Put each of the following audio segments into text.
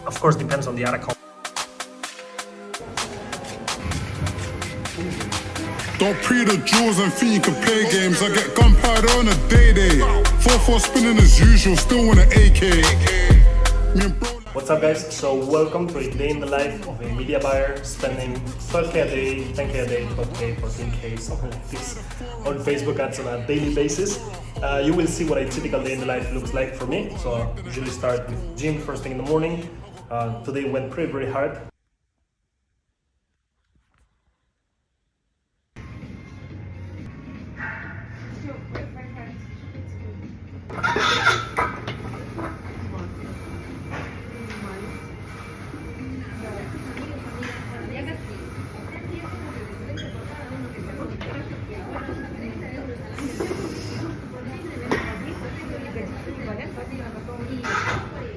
of course depends on the ad account. Don't pre the jewels and think you can play games. I get gunpowder on a day. 4-4 spinning as usual, still want an AK. Me and bro. What's up guys? So welcome to a day in the life of a media buyer spending 12k a day, 10k a day, 12k, 14k, something like this on Facebook ads on a daily basis. You will see what a typical day in the life looks like for me. So I usually start with gym first thing in the morning. Today went very hard.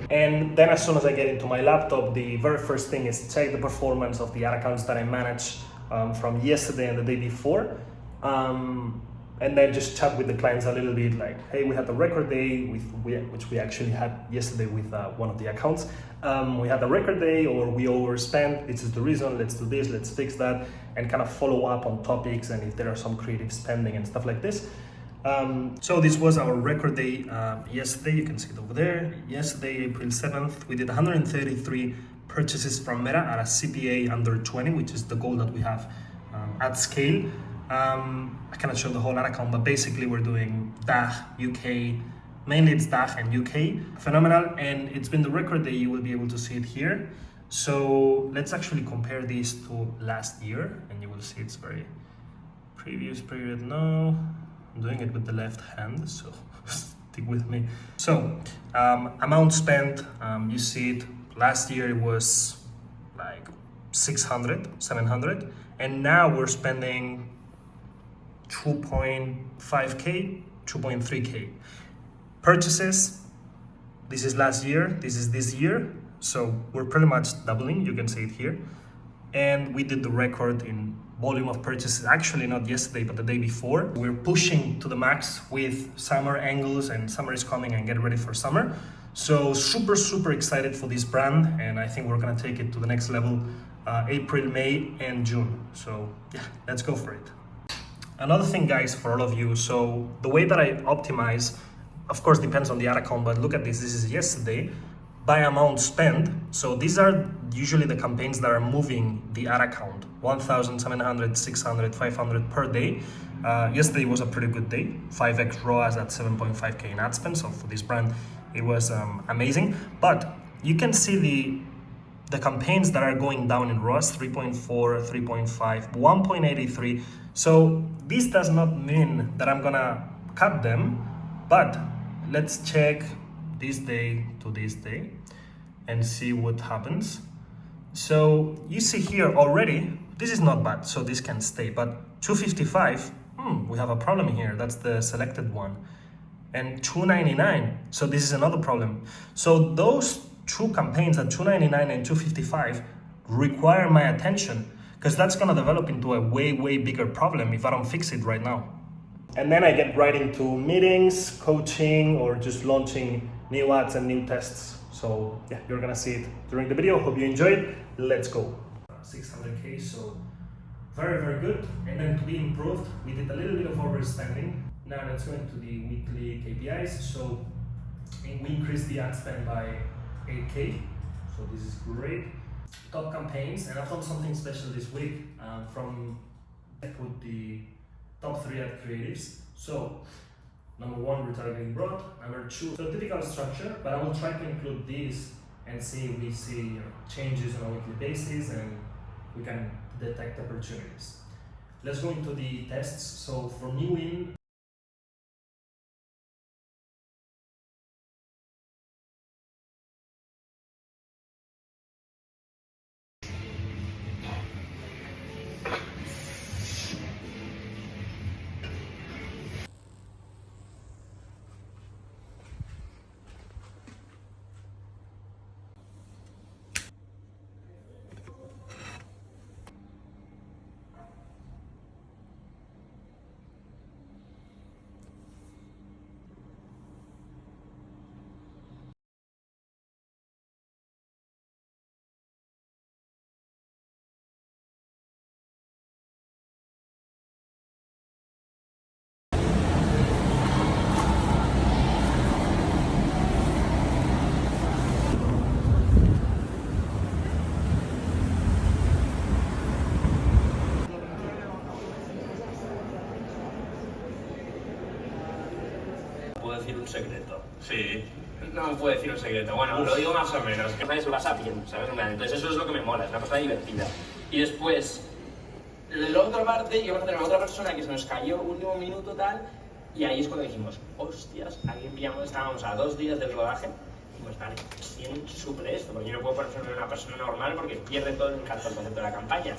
And then as soon as I get into my laptop, the very first thing is check the performance of the ad accounts that I managed from yesterday and the day before. And then just chat with the clients a little bit like, hey, we had a record day, which we actually had yesterday with one of the accounts. We had a record day or we overspent, this is the reason, let's do this, let's fix that, and kind of follow up on topics and if there are some creative spending and stuff like this. So this was our record day yesterday, you can see it over there. Yesterday, April 7th, we did 133 purchases from Meta at a CPA under 20, which is the goal that we have at scale. I cannot show the whole ad account, but basically we're doing DACH, UK, mainly it's DACH and UK. Phenomenal, and it's been the record day, you will be able to see it here. So let's actually compare these to last year, and you will see it's very previous period now. I'm doing it with the left hand, so stick with me. So amount spent, you see it, last year it was like 600, 700, and now we're spending 2.5k, 2.3k. Purchases, this is last year, this is this year, so we're pretty much doubling, you can see it here. And we did the record in volume of purchases, actually not yesterday, but the day before. We're pushing to the max with summer angles, and summer is coming and get ready for summer. So super excited for this brand, and I think we're gonna take it to the next level April, May, and June. So yeah, let's go for it. Another thing guys, for all of you, so the way that I optimize, of course depends on the ad account, but look at this, this is yesterday, by amount spent. So these are usually the campaigns that are moving the ad account, 1,700, 600, 500 per day. Yesterday was a pretty good day, 5x ROAS at 7.5k in ad spend, so for this brand, it was amazing. But you can see the campaigns that are going down in ROAS, 3.4, 3.5, 1.83. So this does not mean that I'm gonna cut them, but let's check this day to this day and see what happens. So you see here already, this is not bad, so this can stay, but 255, we have a problem here, that's the selected one. And 299, so this is another problem. So those two campaigns at 299 and 255 require my attention, because that's gonna develop into a way bigger problem if I don't fix it right now. And then I get right into meetings, coaching, or just launching new ads and new tests. So yeah, you're gonna see it during the video. Hope you enjoyed. Let's go. 600k, so very good. And then to be improved, we did a little bit of overspending. Now let's go into the weekly KPIs. So we increased the ad spend by 8k, so this is great. Top campaigns, and I've done something special this week. I put the top 3 ad creatives. So number 1, retargeting broad. Number 2, so typical structure, but I will try to include these and see if we see changes on a weekly basis and we can detect opportunities. Let's go into the tests. So for new in, decir un secreto. Sí. No me puedo decir un secreto. Bueno, lo digo más o menos. Que nadie se lo pasa bien, ¿sabes? Entonces eso es lo que me mola, es una cosa divertida. Y después, la otra parte, íbamos a tener a otra persona que se nos cayó último minuto tal, y ahí es cuando dijimos, hostias, aquí pillamos, estábamos a 2 días del rodaje, y pues vale, ¿quién suple esto? Porque yo no puedo poner una persona normal porque pierde todo el encanto, el concepto de la campaña.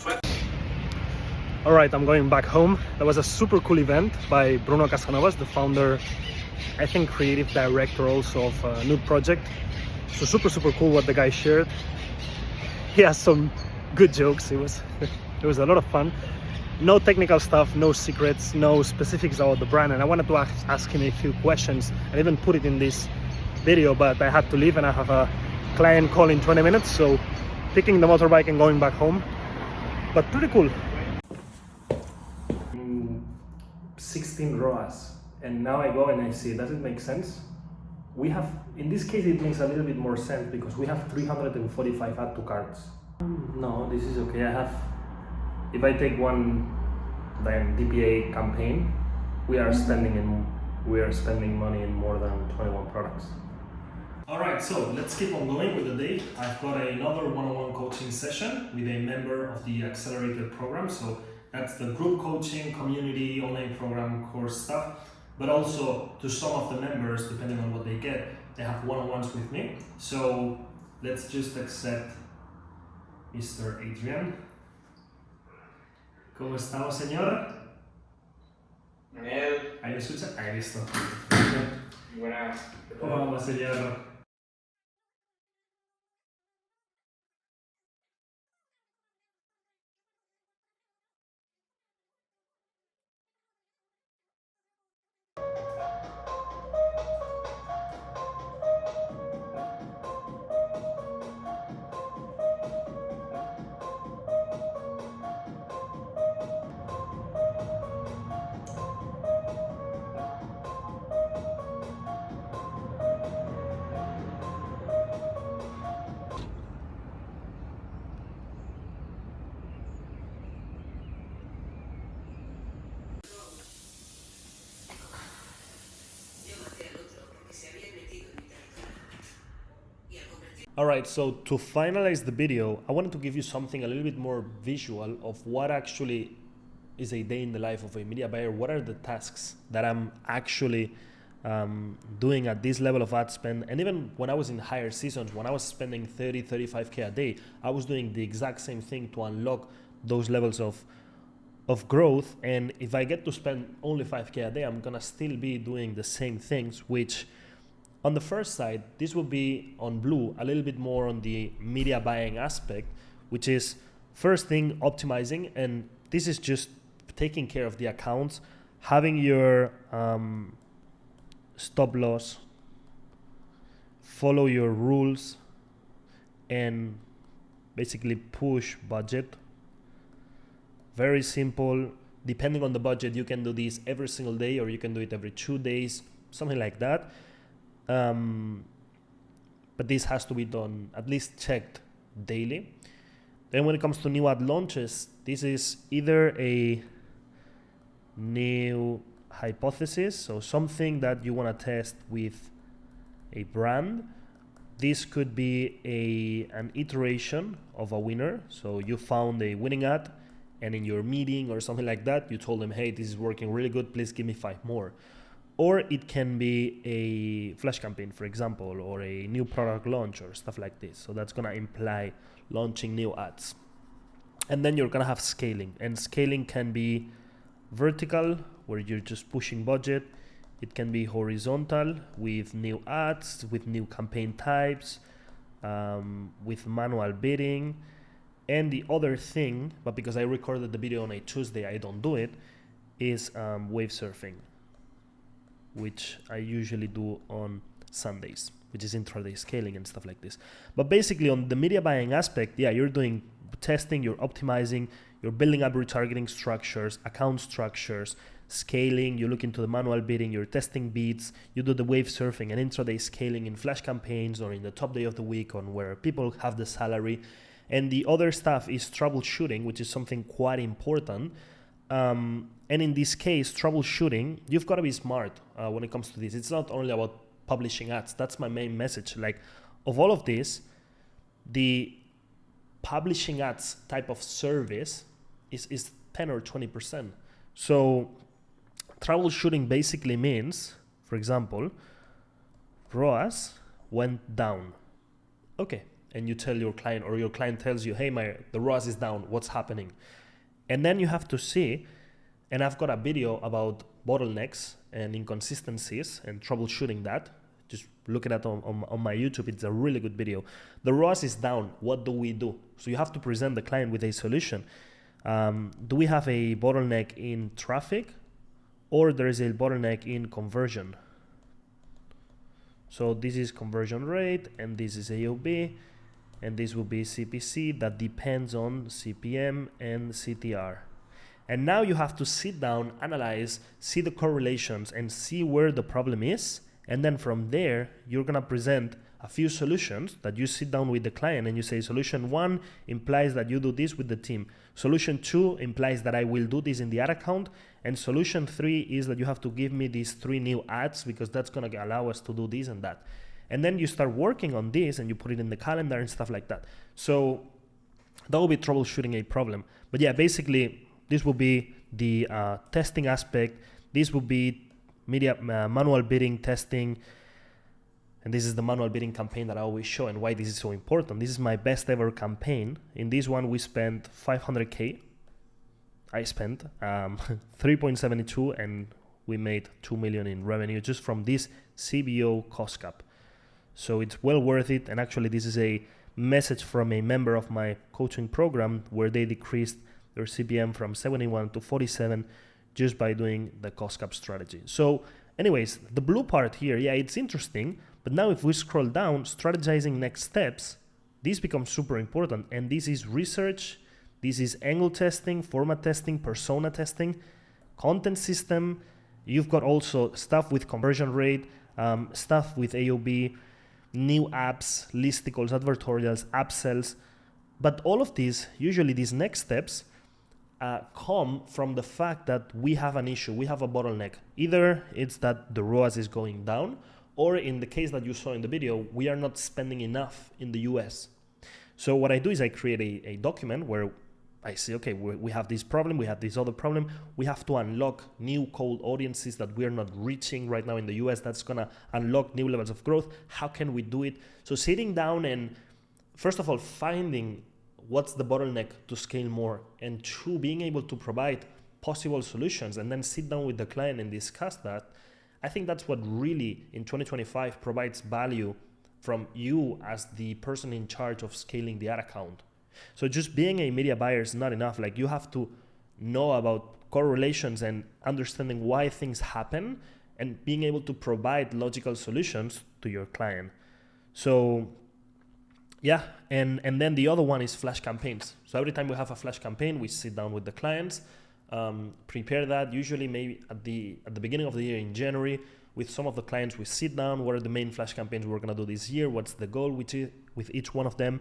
Alright, I'm going back home. That was a super cool event by Bruno Casanovas, the founder, I think creative director also of a new project. So super cool what the guy shared. He has some good jokes. It was a lot of fun. No technical stuff, no secrets, no specifics about the brand. And I wanted to ask him a few questions and even put it in this video, but I had to leave and I have a client call in 20 minutes. So picking the motorbike and going back home. But pretty cool. 16 ROAS, and now I go and I see, does it make sense? We have, in this case it makes a little bit more sense because we have 345 add to carts. No, this is okay. I have, if I take one DPA campaign, we are spending money in more than 21 products. Alright, so let's keep on going with the day. I've got another one-on-one coaching session with a member of the accelerator program. So that's the group coaching, community, online program, course stuff. But also to some of the members, depending on what they get, they have one-on-ones with me. So let's just accept Mr. Adrian. ¿Cómo estamos, señor? Daniel. ¿Ahí me escucha? Ahí listo. Buenas. ¿Cómo vamos, señor? Alright, so to finalize the video, I wanted to give you something a little bit more visual of what actually is a day in the life of a media buyer. What are the tasks that I'm actually doing at this level of ad spend? And even when I was in higher seasons, when I was spending 30, 35K a day, I was doing the exact same thing to unlock those levels of growth. And if I get to spend only 5K a day, I'm gonna still be doing the same things, which on the first side, this will be on blue, a little bit more on the media buying aspect, which is first thing, optimizing. And this is just taking care of the accounts, having your stop loss, follow your rules, and basically push budget. Very simple. Depending on the budget, you can do this every single day or you can do it every 2 days, something like that. But this has to be done, at least checked daily. Then when it comes to new ad launches, this is either a new hypothesis, so something that you want to test with a brand. This could be an iteration of a winner. So you found a winning ad and in your meeting or something like that, you told them, hey, this is working really good, please give me 5 more. Or it can be a flash campaign, for example, or a new product launch or stuff like this. So that's gonna imply launching new ads. And then you're gonna have scaling. And scaling can be vertical, where you're just pushing budget. It can be horizontal with new ads, with new campaign types, with manual bidding. And the other thing, but because I recorded the video on a Tuesday, I don't do it, is wave surfing, which I usually do on Sundays, which is intraday scaling and stuff like this. But basically on the media buying aspect, yeah, you're doing testing, you're optimizing, you're building up retargeting structures, account structures, scaling, you look into the manual bidding, you're testing beats, you do the wave surfing and intraday scaling in flash campaigns or in the top day of the week on where people have the salary. And the other stuff is troubleshooting, which is something quite important. And in this case, troubleshooting, you've got to be smart when it comes to this. It's not only about publishing ads. That's my main message. Like, of all of this, the publishing ads type of service is 10 or 20%. So troubleshooting basically means, for example, ROAS went down. Okay, and you tell your client, or your client tells you, hey, the ROAS is down, what's happening? And then you have to see, and I've got a video about bottlenecks and inconsistencies and troubleshooting that. Just look at that on my YouTube. It's a really good video. The ROAS is down. What do we do? So you have to present the client with a solution. Do we have a bottleneck in traffic, or there is a bottleneck in conversion? So this is conversion rate, and this is AOB, and this will be CPC. That depends on CPM and CTR. And now you have to sit down, analyze, see the correlations, and see where the problem is. And then from there, you're gonna present a few solutions that you sit down with the client and you say, solution 1 implies that you do this with the team. Solution 2 implies that I will do this in the ad account. And solution 3 is that you have to give me these 3 new ads because that's gonna allow us to do this and that. And then you start working on this and you put it in the calendar and stuff like that. So that will be troubleshooting a problem. But yeah, basically this will be the testing aspect. This will be manual bidding testing, and this is the manual bidding campaign that I always show and why this is so important. This is my best ever campaign. In this one we spent 500k. I spent 3.72 and we made 2 million in revenue just from this CBO cost cap. So it's well worth it. And actually this is a message from a member of my coaching program where they decreased their CPM from 71 to 47 just by doing the cost cap strategy. So anyways, the blue part here, yeah, it's interesting, but now if we scroll down, strategizing next steps, this becomes super important. And this is research, this is angle testing, format testing, persona testing, content system. You've got also stuff with conversion rate, stuff with AOB, new apps, listicles, advertorials, upsells. But all of these, usually these next steps, come from the fact that we have an issue, we have a bottleneck. Either it's that the ROAS is going down, or in the case that you saw in the video, we are not spending enough in the US. So what I do is I create a document where I say, okay, we have this problem, we have this other problem, we have to unlock new cold audiences that we are not reaching right now in the US. That's gonna unlock new levels of growth. How can we do it? So sitting down and first of all, finding what's the bottleneck to scale more, and 2, being able to provide possible solutions and then sit down with the client and discuss that. I think that's what really in 2025 provides value from you as the person in charge of scaling the ad account. So just being a media buyer is not enough. Like, you have to know about correlations and understanding why things happen and being able to provide logical solutions to your client. So yeah, and then the other one is flash campaigns. So every time we have a flash campaign, we sit down with the clients, prepare that. Usually maybe at the beginning of the year in January, with some of the clients, we sit down. What are the main flash campaigns we're gonna do this year? What's the goal with each one of them?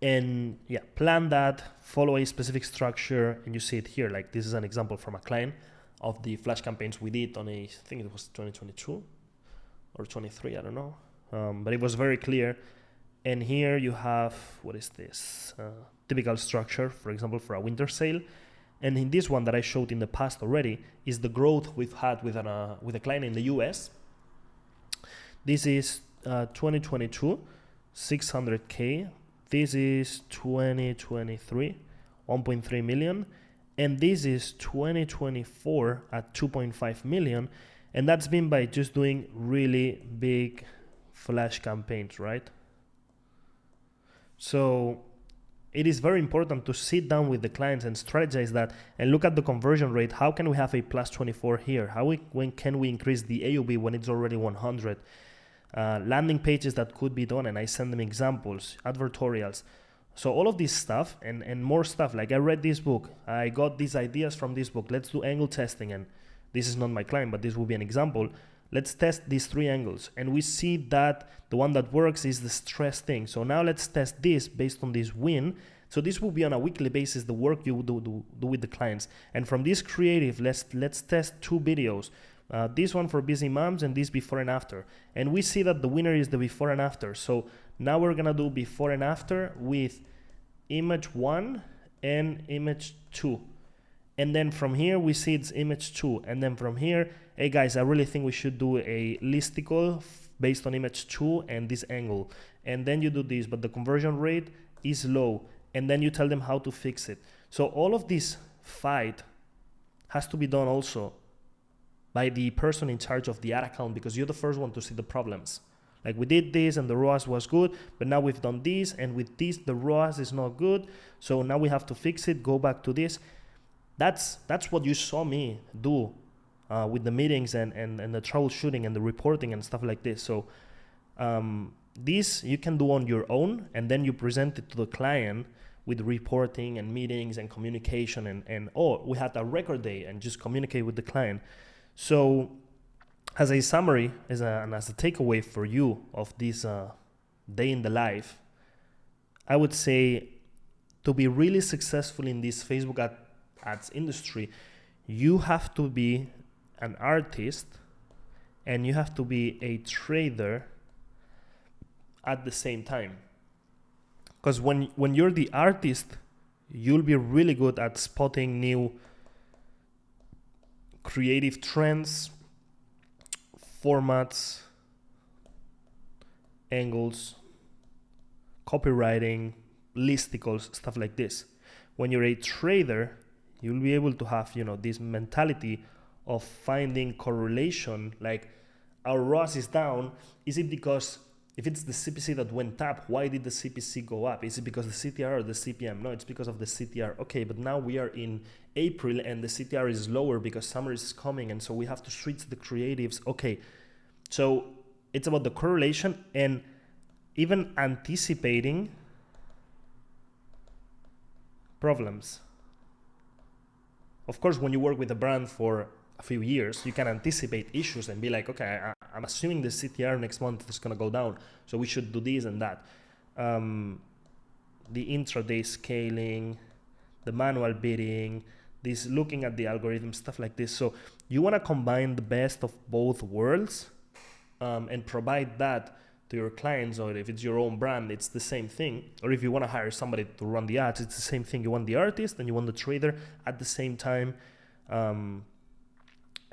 And yeah, plan that, follow a specific structure, and you see it here. Like, this is an example from a client of the flash campaigns we did on I think it was 2022 or 23, I don't know, but it was very clear. And here you have, what is this? Typical structure, for example, for a winter sale. And in this one that I showed in the past already is the growth we've had with a client in the US. This is 2022, 600K. This is 2023, 1.3 million. And this is 2024 at 2.5 million. And that's been by just doing really big flash campaigns, right? So it is very important to sit down with the clients and strategize that and look at the conversion rate. How can we have a plus 24 here? When can we increase the AOB when it's already 100? Landing pages that could be done, and I send them examples, advertorials. So all of this stuff and more stuff. Like, I read this book, I got these ideas from this book. Let's do angle testing. And this is not my client, but this will be an example. Let's test these 3 angles. And we see that the one that works is the stress thing. So now let's test this based on this win. So this will be on a weekly basis, the work you do with the clients. And from this creative, let's test 2 videos. This one for busy moms and this before and after. And we see that the winner is the before and after. So now we're gonna do before and after with image 1 and image 2. And then from here we see it's image 2. And then from here, hey guys, I really think we should do a listicle based on image 2 and this angle. And then you do this, but the conversion rate is low. And then you tell them how to fix it. So all of this fight has to be done also by the person in charge of the ad account, because you're the first one to see the problems. Like, we did this and the ROAS was good, but now we've done this, and with this the ROAS is not good, so now we have to fix it, go back to this. That's what you saw me do with the meetings and the troubleshooting and the reporting and stuff like this. So this you can do on your own, and then you present it to the client with reporting and meetings and communication and oh, we had a record day, and just communicate with the client. So as a summary, and as a takeaway for you of this day in the life, I would say to be really successful in this Facebook ads industry, you have to be an artist and you have to be a trader at the same time. Because when you're the artist, you'll be really good at spotting new creative trends, formats, angles, copywriting, listicles, stuff like this. When you're a trader, you'll be able to have, this mentality of finding correlation, like our ROAS is down. Is it because if it's the CPC that went up, why did the CPC go up? Is it because the CTR or the CPM? No, it's because of the CTR. Okay, but now we are in April and the CTR is lower because summer is coming, and so we have to switch the creatives. Okay, so it's about the correlation and even anticipating problems. Of course, when you work with a brand for a few years, you can anticipate issues and be like, okay, I'm assuming the CTR next month is going to go down, so we should do this and that. The intraday scaling, the manual bidding, this looking at the algorithm, stuff like this. So you want to combine the best of both worlds and provide that to your clients, or if it's your own brand, it's the same thing. Or if you want to hire somebody to run the ads, it's the same thing. You want the artist and you want the trader at the same time.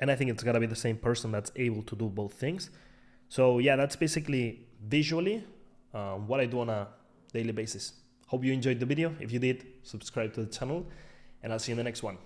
And I think it's got to be the same person that's able to do both things. So yeah, that's basically visually what I do on a daily basis. Hope you enjoyed the video. If you did, subscribe to the channel, and I'll see you in the next one.